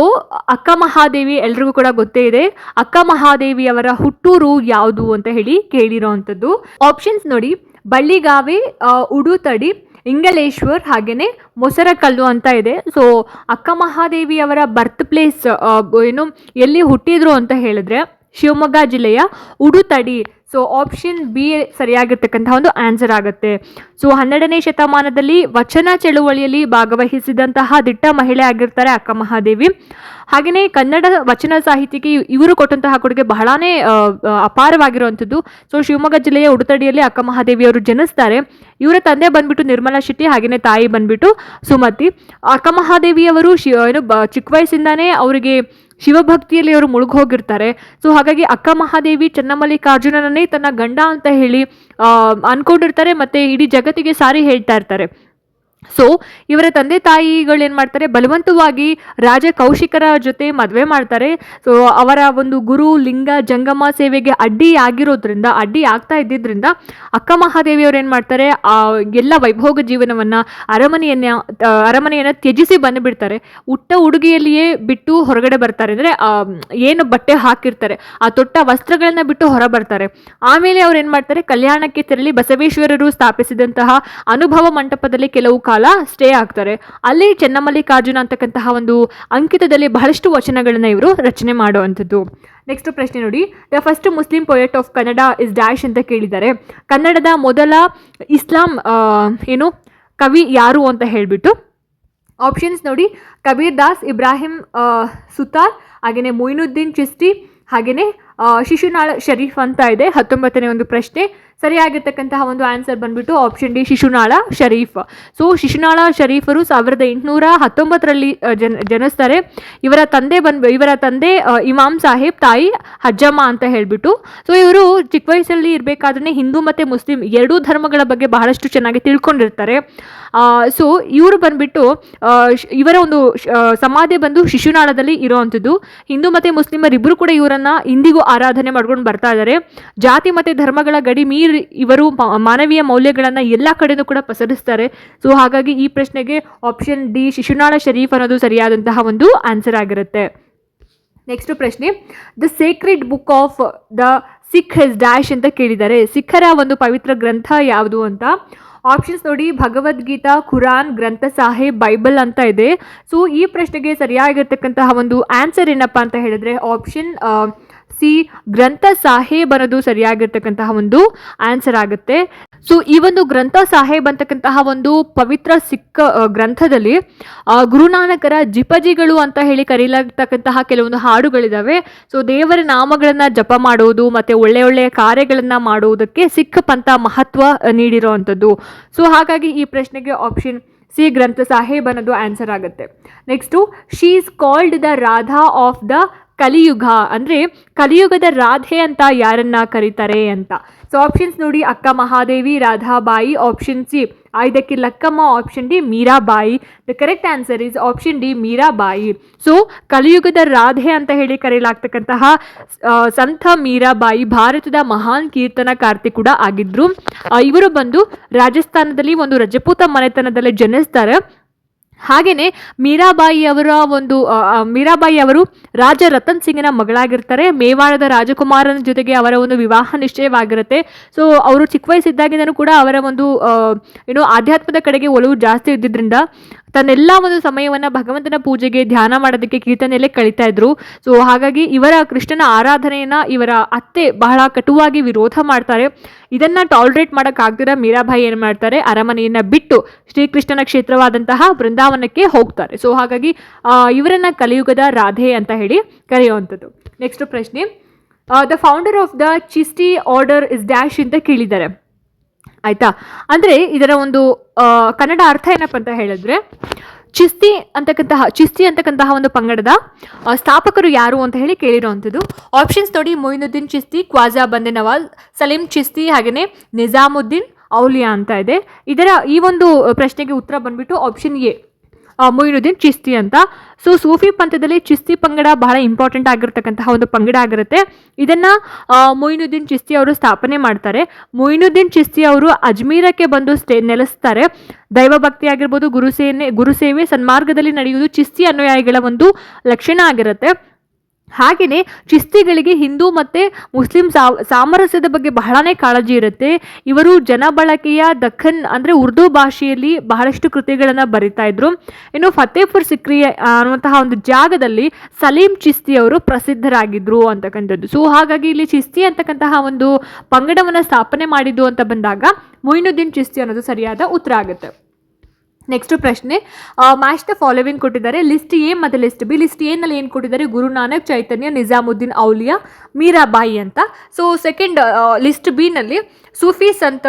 ಅಕ್ಕ ಮಹಾದೇವಿ ಎಲ್ರಿಗೂ ಕೂಡ ಗೊತ್ತೇ ಇದೆ. ಅಕ್ಕ ಮಹಾದೇವಿ ಅವರ ಹುಟ್ಟೂರು ಯಾವುದು ಅಂತ ಹೇಳಿ ಕೇಳಿರೋ ಅಂಥದ್ದು. ಆಪ್ಷನ್ಸ್ ನೋಡಿ, ಬಳ್ಳಿಗಾವೆ, ಉಡುತಡಿ, ಇಂಗಲೇಶ್ವರ್, ಹಾಗೆಯೇ ಮೊಸರಕಲ್ಲು ಅಂತ ಇದೆ. ಸೊ ಅಕ್ಕ ಮಹಾದೇವಿ ಅವರ ಬರ್ತ್ ಪ್ಲೇಸ್ ಎಲ್ಲಿ ಹುಟ್ಟಿದ್ರು ಅಂತ ಹೇಳಿದ್ರೆ ಶಿವಮೊಗ್ಗ ಜಿಲ್ಲೆಯ ಉಡುತಡಿ. ಸೊ ಆಪ್ಷನ್ ಬಿ ಸರಿಯಾಗಿರ್ತಕ್ಕಂಥ ಒಂದು ಆನ್ಸರ್ ಆಗುತ್ತೆ. ಸೊ 12ನೇ ಶತಮಾನದಲ್ಲಿ ವಚನ ಚಳುವಳಿಯಲ್ಲಿ ಭಾಗವಹಿಸಿದಂತಹ ದಿಟ್ಟ ಮಹಿಳೆ ಆಗಿರ್ತಾರೆ ಅಕ್ಕ ಮಹಾದೇವಿ. ಹಾಗೆಯೇ ಕನ್ನಡ ವಚನ ಸಾಹಿತ್ಯಕ್ಕೆ ಇವರು ಕೊಟ್ಟಂತಹ ಕೊಡುಗೆ ಬಹಳನೇ ಅಪಾರವಾಗಿರುವಂಥದ್ದು. ಸೊ ಶಿವಮೊಗ್ಗ ಜಿಲ್ಲೆಯ ಉಡುತಡಿಯಲ್ಲಿ ಅಕ್ಕ ಮಹಾದೇವಿ ಅವರು ಜನಿಸ್ತಾರೆ. ಇವರ ತಂದೆ ಬಂದ್ಬಿಟ್ಟು ನಿರ್ಮಲಾ ಶೆಟ್ಟಿ, ಹಾಗೆಯೇ ತಾಯಿ ಬಂದ್ಬಿಟ್ಟು ಸುಮತಿ. ಅಕ್ಕ ಮಹಾದೇವಿಯವರು ಚಿಕ್ಕ ವಯಸ್ಸಿಂದಾನೇ ಅವರಿಗೆ ಶಿವಭಕ್ತಿಯಲ್ಲಿ ಅವರು ಮುಳುಗೋಗಿರ್ತಾರೆ. ಸೊ ಹಾಗಾಗಿ ಅಕ್ಕ ಮಹಾದೇವಿ ಚೆನ್ನಮಲ್ಲಿಕಾರ್ಜುನನನ್ನೇ ತನ್ನ ಗಂಡ ಅಂತ ಹೇಳಿ ಅಂದ್ಕೊಂಡಿರ್ತಾರೆ ಮತ್ತು ಇಡೀ ಜಗತ್ತಿಗೆ ಸಾರಿ ಹೇಳ್ತಾ ಇರ್ತಾರೆ. ಸೊ ಇವರ ತಂದೆ ತಾಯಿಗಳು ಏನು ಮಾಡ್ತಾರೆ, ಬಲವಂತವಾಗಿ ರಾಜ ಕೌಶಿಕರ ಜೊತೆ ಮದುವೆ ಮಾಡ್ತಾರೆ. ಸೊ ಅವರ ಒಂದು ಗುರು ಲಿಂಗ ಜಂಗಮ ಸೇವೆಗೆ ಅಡ್ಡಿ ಆಗ್ತಾ ಇದ್ದಿದ್ದರಿಂದ ಅಕ್ಕ ಮಹಾದೇವಿಯವರು ಏನು ಮಾಡ್ತಾರೆ, ಎಲ್ಲ ವೈಭೋಗ ಜೀವನವನ್ನು ಅರಮನೆಯನ್ನು ತ್ಯಜಿಸಿ ಬಂದುಬಿಡ್ತಾರೆ. ಉಟ್ಟ ಉಡುಗೆಯಲ್ಲಿಯೇ ಬಿಟ್ಟು ಹೊರಗಡೆ ಬರ್ತಾರೆ. ಅಂದರೆ ಏನು ಬಟ್ಟೆ ಹಾಕಿರ್ತಾರೆ ಆ ತೊಟ್ಟ ವಸ್ತ್ರಗಳನ್ನ ಬಿಟ್ಟು ಹೊರ ಬರ್ತಾರೆ. ಆಮೇಲೆ ಅವ್ರು ಏನು ಮಾಡ್ತಾರೆ, ಕಲ್ಯಾಣಕ್ಕೆ ತೆರಳಿ ಬಸವೇಶ್ವರರು ಸ್ಥಾಪಿಸಿದಂತಹ ಅನುಭವ ಮಂಟಪದಲ್ಲಿ ಕೆಲವು ಕಾಲ ಸ್ಟೇ ಆಗ್ತಾರೆ. ಅಲ್ಲಿ ಚೆನ್ನಮಲ್ಲಿಕಾರ್ಜುನ ಅಂತಕ್ಕಂತಹ ಒಂದು ಅಂಕಿತದಲ್ಲಿ ಬಹಳಷ್ಟು ವಚನಗಳನ್ನು ಇವರು ರಚನೆ ಮಾಡುವಂಥದ್ದು. ನೆಕ್ಸ್ಟ್ ಪ್ರಶ್ನೆ ನೋಡಿ, the first Muslim poet of Kannada is dash ಅಂತ ಕೇಳಿದ್ದಾರೆ. ಕನ್ನಡದ ಮೊದಲ ಇಸ್ಲಾಂ ಕವಿ ಯಾರು ಅಂತ ಹೇಳಿಬಿಟ್ಟು ಆಪ್ಷನ್ಸ್ ನೋಡಿ, ಕಬೀರ್ ದಾಸ್, ಇಬ್ರಾಹಿಂ ಸುತಾರ್, ಹಾಗೆಯೇ ಮೊಯಿನುದ್ದೀನ್ ಚಿಸ್ತಿ, ಹಾಗೆಯೇ ಶಿಶುನಾಳ ಶರೀಫ್ ಅಂತ ಇದೆ 19ನೇ ಒಂದು ಪ್ರಶ್ನೆ. ಸರಿಯಾಗಿರ್ತಕ್ಕಂತಹ ಒಂದು ಆನ್ಸರ್ ಬಂದ್ಬಿಟ್ಟು option D, Shishunala Sharif. So Shishunala ಶರೀಫರು 1819ರಲ್ಲಿ ಜನಿಸ್ತಾರೆ. ಇವರ ತಂದೆ ಇಮಾಮ್ ಸಾಹೇಬ್, ತಾಯಿ ಹಜ್ಜಮ್ಮ ಅಂತ ಹೇಳಿಬಿಟ್ಟು. ಸೊ ಇವರು ಚಿಕ್ಕ ವಯಸ್ಸಲ್ಲಿ ಇರಬೇಕಾದ್ರೆ ಹಿಂದೂ ಮತ್ತು ಮುಸ್ಲಿಂ ಎರಡೂ ಧರ್ಮಗಳ ಬಗ್ಗೆ ಬಹಳಷ್ಟು ಚೆನ್ನಾಗಿ ತಿಳ್ಕೊಂಡಿರ್ತಾರೆ. ಸೊ ಇವರು ಬಂದ್ಬಿಟ್ಟು ಇವರ ಒಂದು ಸಮಾಧಿ ಬಂದು ಶಿಶುನಾಳದಲ್ಲಿ ಇರೋವಂಥದ್ದು. ಹಿಂದೂ ಮತ್ತು ಮುಸ್ಲಿಮರಿಬ್ಬರು ಕೂಡ ಇವರನ್ನು ಇಂದಿಗೂ ಆರಾಧನೆ ಮಾಡ್ಕೊಂಡು ಬರ್ತಾ ಇದ್ದಾರೆ. ಜಾತಿ ಮತ್ತು ಧರ್ಮಗಳ ಗಡಿ ಮೀರಿ ಇವರು ಮಾನವೀಯ ಮೌಲ್ಯಗಳನ್ನು ಎಲ್ಲ ಕಡೆನೂ ಕೂಡ ಪಸರಿಸ್ತಾರೆ. ಸೊ ಹಾಗಾಗಿ ಈ ಪ್ರಶ್ನೆಗೆ ಆಪ್ಷನ್ ಡಿ, ಶಿಶುನಾಳ ಶರೀಫ್ ಅನ್ನೋದು ಸರಿಯಾದಂತಹ ಒಂದು ಆನ್ಸರ್ ಆಗಿರುತ್ತೆ. ನೆಕ್ಸ್ಟ್ ಪ್ರಶ್ನೆ, the Sacred book of the Sikh is dash ಅಂತ ಕೇಳಿದ್ದಾರೆ. ಸಿಖ್ಖರ ಒಂದು ಪವಿತ್ರ ಗ್ರಂಥ ಯಾವುದು ಅಂತ ಆಪ್ಷನ್ಸ್ ನೋಡಿ, ಭಗವದ್ಗೀತಾ, ಖುರಾನ್, ಗ್ರಂಥ ಸಾಹಿಬ್, ಬೈಬಲ್ ಅಂತ ಇದೆ. ಸೊ ಈ ಪ್ರಶ್ನೆಗೆ ಸರಿಯಾಗಿರ್ತಕ್ಕಂತಹ ಒಂದು ಆನ್ಸರ್ ಏನಪ್ಪ ಅಂತ ಹೇಳಿದ್ರೆ ಆಪ್ಷನ್ ಸಿ, ಗ್ರಂಥ ಸಾಹೇಬ್ ಅನ್ನೋದು ಸರಿಯಾಗಿರ್ತಕ್ಕಂತಹ ಒಂದು ಆನ್ಸರ್ ಆಗುತ್ತೆ. ಸೊ ಈ ಒಂದು ಗ್ರಂಥ ಸಾಹೇಬ್ ಅಂತಕ್ಕಂತಹ ಒಂದು ಪವಿತ್ರ ಸಿಖ್ ಗ್ರಂಥದಲ್ಲಿ ಗುರುನಾನಕರ ಜಿಪಜಿಗಳು ಅಂತ ಹೇಳಿ ಕರೆಯಲಾಗ್ತಕ್ಕಂತಹ ಕೆಲವೊಂದು ಹಾಡುಗಳಿದ್ದಾವೆ. ಸೊ ದೇವರ ನಾಮಗಳನ್ನು ಜಪ ಮಾಡುವುದು ಮತ್ತು ಒಳ್ಳೆಯ ಕಾರ್ಯಗಳನ್ನು ಮಾಡುವುದಕ್ಕೆ ಸಿಖ್ ಪಂಥ ಮಹತ್ವ ನೀಡಿರೋವಂಥದ್ದು. ಸೊ ಹಾಗಾಗಿ ಈ ಪ್ರಶ್ನೆಗೆ ಆಪ್ಷನ್ ಸಿ, ಗ್ರಂಥ ಸಾಹೇಬ್ ಅನ್ನೋದು ಆನ್ಸರ್ ಆಗುತ್ತೆ. Next, she is called the Radha of the ಕಲಿಯುಗ, ಅಂದರೆ ಕಲಿಯುಗದ ರಾಧೆ ಅಂತ ಯಾರನ್ನ ಕರೀತಾರೆ ಅಂತ. ಸೊ ಆಪ್ಷನ್ಸ್ ನೋಡಿ, Akka Mahadevi, Radhabai, option C Aidakki Lakkamma, option D Mirabai. The correct answer is option D, Mirabai. So ಕಲಿಯುಗದ ರಾಧೆ ಅಂತ ಹೇಳಿ ಕರೆಯಲಾಗ್ತಕ್ಕಂತಹ ಸಂತ ಮೀರಾಬಾಯಿ ಭಾರತದ ಮಹಾನ್ ಕೀರ್ತನಕಾರ್ತಿ ಕೂಡ ಆಗಿದ್ರು. ಇವರು ಬಂದು ರಾಜಸ್ಥಾನದಲ್ಲಿ ಒಂದು ರಜಪೂತ ಮನೆತನದಲ್ಲಿ ಜನಿಸ್ತಾರೆ. ಹಾಗೆಯೇ ಮೀರಾಬಾಯಿ ಅವರು ರಾಜ ರತನ್ ಸಿಂಗ್ನ ಮಗಳಾಗಿರ್ತಾರೆ. ಮೇವಾಡದ ರಾಜಕುಮಾರನ ಜೊತೆಗೆ ಅವರ ಒಂದು ವಿವಾಹ ನಿಶ್ಚಯವಾಗಿರುತ್ತೆ. ಸೊ ಅವರು ಚಿಕ್ಕ ವಯಸ್ಸಿದ್ದಾಗಿಂದನೂ ಕೂಡ ಅವರ ಒಂದು ಆಧ್ಯಾತ್ಮದ ಕಡೆಗೆ ಒಲವು ಜಾಸ್ತಿ ಇದ್ದಿದ್ದರಿಂದ ತನ್ನೆಲ್ಲ ಒಂದು ಸಮಯವನ್ನು ಭಗವಂತನ ಪೂಜೆಗೆ, ಧ್ಯಾನ ಮಾಡೋದಕ್ಕೆ, ಕೀರ್ತನೆಯಲ್ಲೇ ಕಳೀತಾ ಇದ್ರು. ಸೊ ಹಾಗಾಗಿ ಇವರ ಕೃಷ್ಣನ ಆರಾಧನೆಯನ್ನು ಇವರ ಅತ್ತೆ ಬಹಳ ಕಟುವಾಗಿ ವಿರೋಧ ಮಾಡ್ತಾರೆ. ಇದನ್ನು ಟಾಲರೇಟ್ ಮಾಡೋಕ್ಕಾಗ್ದಿರ ಮೀರಾಬಾಯಿ ಏನು ಮಾಡ್ತಾರೆ, ಅರಮನೆಯನ್ನು ಬಿಟ್ಟು ಶ್ರೀಕೃಷ್ಣನ ಕ್ಷೇತ್ರವಾದಂತಹ ಬೃಂದಾವನಕ್ಕೆ ಹೋಗ್ತಾರೆ. ಸೊ ಹಾಗಾಗಿ ಇವರನ್ನು ಕಲಿಯುಗದ ರಾಧೆ ಅಂತ ಹೇಳಿ ಕರೆಯುವಂಥದ್ದು. ನೆಕ್ಸ್ಟ್ ಪ್ರಶ್ನೆ, the founder of the Chishti order is dash ಅಂತ ಕೇಳಿದ್ದಾರೆ. ಆಯಿತಾ, ಅಂದರೆ ಇದರ ಒಂದು ಕನ್ನಡ ಅರ್ಥ ಏನಪ್ಪ ಅಂತ ಹೇಳಿದ್ರೆ, ಚಿಸ್ತಿ ಅಂತಕ್ಕಂತಹ ಒಂದು ಪಂಗಡದ ಸ್ಥಾಪಕರು ಯಾರು ಅಂತ ಹೇಳಿ ಕೇಳಿರೋವಂಥದ್ದು. ಆಪ್ಷನ್ಸ್ ನೋಡಿ, ಮೊಯಿನುದ್ದೀನ್ ಚಿಸ್ತಿ, ಖ್ವಾಜಾ ಬಂದೆ ನವಾಜ್, ಸಲೀಂ ಚಿಸ್ತಿ, ಹಾಗೆಯೇ ನಿಜಾಮುದ್ದೀನ್ ಔಲಿಯಾ ಅಂತ ಇದೆ. ಇದರ ಈ ಒಂದು ಪ್ರಶ್ನೆಗೆ ಉತ್ತರ ಬಂದ್ಬಿಟ್ಟು ಆಪ್ಷನ್ ಎ, ಮೊಯಿನುದ್ದೀನ್ ಚಿಸ್ತಿ ಅಂತ. ಸೊ ಸೂಫಿ ಪಂಥದಲ್ಲಿ ಚಿಸ್ತಿ ಪಂಗಡ ಬಹಳ ಇಂಪಾರ್ಟೆಂಟ್ ಆಗಿರ್ತಕ್ಕಂತಹ ಒಂದು ಪಂಗಡ ಆಗಿರುತ್ತೆ. ಇದನ್ನು ಮೊಯಿನುದ್ದೀನ್ ಚಿಸ್ತಿ ಅವರು ಸ್ಥಾಪನೆ ಮಾಡ್ತಾರೆ. ಮೊಯಿನುದ್ದೀನ್ ಚಿಸ್ತಿ ಅವರು ಅಜ್ಮೀರಕ್ಕೆ ಬಂದು ನೆಲೆಸ್ತಾರೆ. ದೈವಭಕ್ತಿ ಆಗಿರ್ಬೋದು, ಗುರುಸೇವೆ, ಸನ್ಮಾರ್ಗದಲ್ಲಿ ನಡೆಯುವುದು ಚಿಸ್ತಿ ಅನುಯಾಯಿಗಳ ಒಂದು ಲಕ್ಷಣ ಆಗಿರುತ್ತೆ. ಹಾಗೆಯೇ ಚಿಸ್ತಿಗಳಿಗೆ ಹಿಂದೂ ಮತ್ತು ಮುಸ್ಲಿಂ ಸಾಮರಸ್ಯದ ಬಗ್ಗೆ ಬಹಳನೇ ಕಾಳಜಿ ಇರುತ್ತೆ. ಇವರು ಜನಬಳಕೆಯ ದಖನ್ ಅಂದರೆ ಉರ್ದು ಭಾಷೆಯಲ್ಲಿ ಬಹಳಷ್ಟು ಕೃತಿಗಳನ್ನು ಬರಿತಾ ಇದ್ರು. ಇನ್ನು ಫತೇಪುರ್ ಸಿಕ್ರಿ ಅನ್ನುವಂತಹ ಒಂದು ಜಾಗದಲ್ಲಿ ಸಲೀಂ ಚಿಸ್ತಿ ಅವರು ಪ್ರಸಿದ್ಧರಾಗಿದ್ದರು ಅಂತಕ್ಕಂಥದ್ದು. ಸೊ ಹಾಗಾಗಿ ಇಲ್ಲಿ ಚಿಸ್ತಿ ಅಂತಕ್ಕಂತಹ ಒಂದು ಪಂಗಡವನ್ನು ಸ್ಥಾಪನೆ ಮಾಡಿದ್ದು ಅಂತ ಬಂದಾಗ ಮೊಯಿನುದ್ದೀನ್ ಚಿಸ್ತಿ ಅನ್ನೋದು ಸರಿಯಾದ ಉತ್ತರ ಆಗುತ್ತೆ. ನೆಕ್ಸ್ಟ್ ಪ್ರಶ್ನೆ, ಮ್ಯಾಚ್ ದ ಫಾಲೋವಿಂಗ್ ಕೊಟ್ಟಿದ್ದಾರೆ. ಲಿಸ್ಟ್ ಎ ಮತ್ತು ಲಿಸ್ಟ್ ಬಿ. ಲಿಸ್ಟ್ ಎನಲ್ಲಿ ಏನು ಕೊಟ್ಟಿದ್ದಾರೆ, ಗುರುನಾನಕ್, ಚೈತನ್ಯ, ನಿಜಾಮುದ್ದೀನ್ ಔಲಿಯಾ, ಮೀರಾಬಾಯಿ ಅಂತ. ಸೊ ಸೆಕೆಂಡ್ ಲಿಸ್ಟ್ ಬಿ ನಲ್ಲಿ ಸೂಫಿ ಸಂತ,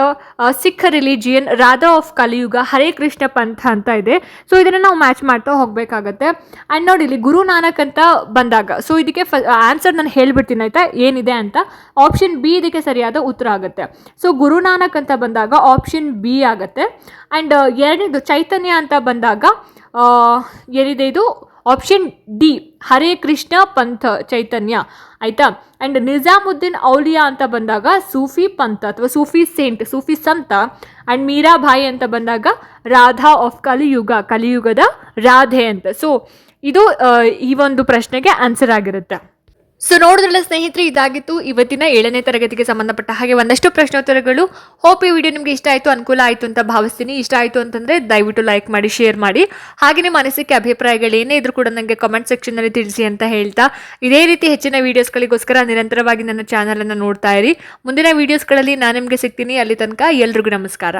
ಸಿಖ್ ರಿಲಿಜಿಯನ್, ರಾಧಾ ಆಫ್ ಕಲಿಯುಗ, ಹರೇ ಕೃಷ್ಣ ಪಂಥ ಅಂತ ಇದೆ. ಸೊ ಇದನ್ನು ನಾವು ಮ್ಯಾಚ್ ಮಾಡ್ತಾ ಹೋಗಬೇಕಾಗತ್ತೆ. ಆ್ಯಂಡ್ ನೋಡಿ ಇಲ್ಲಿ ಗುರುನಾನಕ್ ಅಂತ ಬಂದಾಗ, ಸೊ ಇದಕ್ಕೆ ಆನ್ಸರ್ ನಾನು ಹೇಳ್ಬಿಡ್ತೀನಿ ಆಯಿತಾ ಏನಿದೆ ಅಂತ. ಆಪ್ಷನ್ ಬಿ ಇದಕ್ಕೆ ಸರಿಯಾದ ಉತ್ತರ ಆಗುತ್ತೆ. ಸೊ ಗುರುನಾನಕ್ ಅಂತ ಬಂದಾಗ ಆಪ್ಷನ್ ಬಿ ಆಗುತ್ತೆ. ಆ್ಯಂಡ್ ಎರಡನೇದು ಚೈತನ್ಯ ಅಂತ ಬಂದಾಗ ಏನಿದೆ ಇದು ಆಪ್ಷನ್ ಡಿ, ಹರೇ ಕೃಷ್ಣ ಪಂಥ ಚೈತನ್ಯ ಆಯಿತಾ. ಆ್ಯಂಡ್ ನಿಜಾಮುದ್ದೀನ್ ಔಲಿಯಾ ಅಂತ ಬಂದಾಗ ಸೂಫಿ ಪಂಥ ಅಥವಾ ಸೂಫಿ ಸಂತ. ಆ್ಯಂಡ್ ಮೀರಾಬಾಯಿ ಅಂತ ಬಂದಾಗ ರಾಧಾ ಆಫ್ ಕಲಿಯುಗದ ರಾಧೆ ಅಂತ. ಸೊ ಇದು ಈ ಒಂದು ಪ್ರಶ್ನೆಗೆ ಆನ್ಸರ್ ಆಗಿರುತ್ತೆ. ಸೊ ನೋಡಿದ್ರಲ್ಲ ಸ್ನೇಹಿತರೆ, ಇದಾಗಿತ್ತು ಇವತ್ತಿನ 7ನೇ ತರಗತಿಗೆ ಸಂಬಂಧಪಟ್ಟ ಹಾಗೆ ಒಂದಷ್ಟು ಪ್ರಶ್ನೋತ್ತರಗಳು. ಹೋಪ್ ಈ ವಿಡಿಯೋ ನಿಮಗೆ ಇಷ್ಟ ಆಯಿತು, ಅನುಕೂಲ ಆಯಿತು ಅಂತ ಭಾವಿಸ್ತೀನಿ. ಇಷ್ಟ ಆಯಿತು ಅಂತಂದರೆ ದಯವಿಟ್ಟು ಲೈಕ್ ಮಾಡಿ, ಶೇರ್ ಮಾಡಿ. ಹಾಗೆ ನಿಮ್ಮ ಅನಿಸಿಕೆ ಅಭಿಪ್ರಾಯಗಳು ಏನೇ ಇದ್ರೂ ಕೂಡ ನನಗೆ ಕಮೆಂಟ್ ಸೆಕ್ಷನ್ನಲ್ಲಿ ತಿಳಿಸಿ ಅಂತ ಹೇಳ್ತಾ, ಇದೇ ರೀತಿ ಹೆಚ್ಚಿನ ವೀಡಿಯೋಸ್ಗಳಿಗೋಸ್ಕರ ನಿರಂತರವಾಗಿ ನನ್ನ ಚಾನಲನ್ನು ನೋಡ್ತಾ ಇರಿ. ಮುಂದಿನ ವೀಡಿಯೋಸ್ಗಳಲ್ಲಿ ನಾನು ನಿಮಗೆ ಸಿಗ್ತೀನಿ. ಅಲ್ಲಿ ತನಕ ಎಲ್ರಿಗೂ ನಮಸ್ಕಾರ.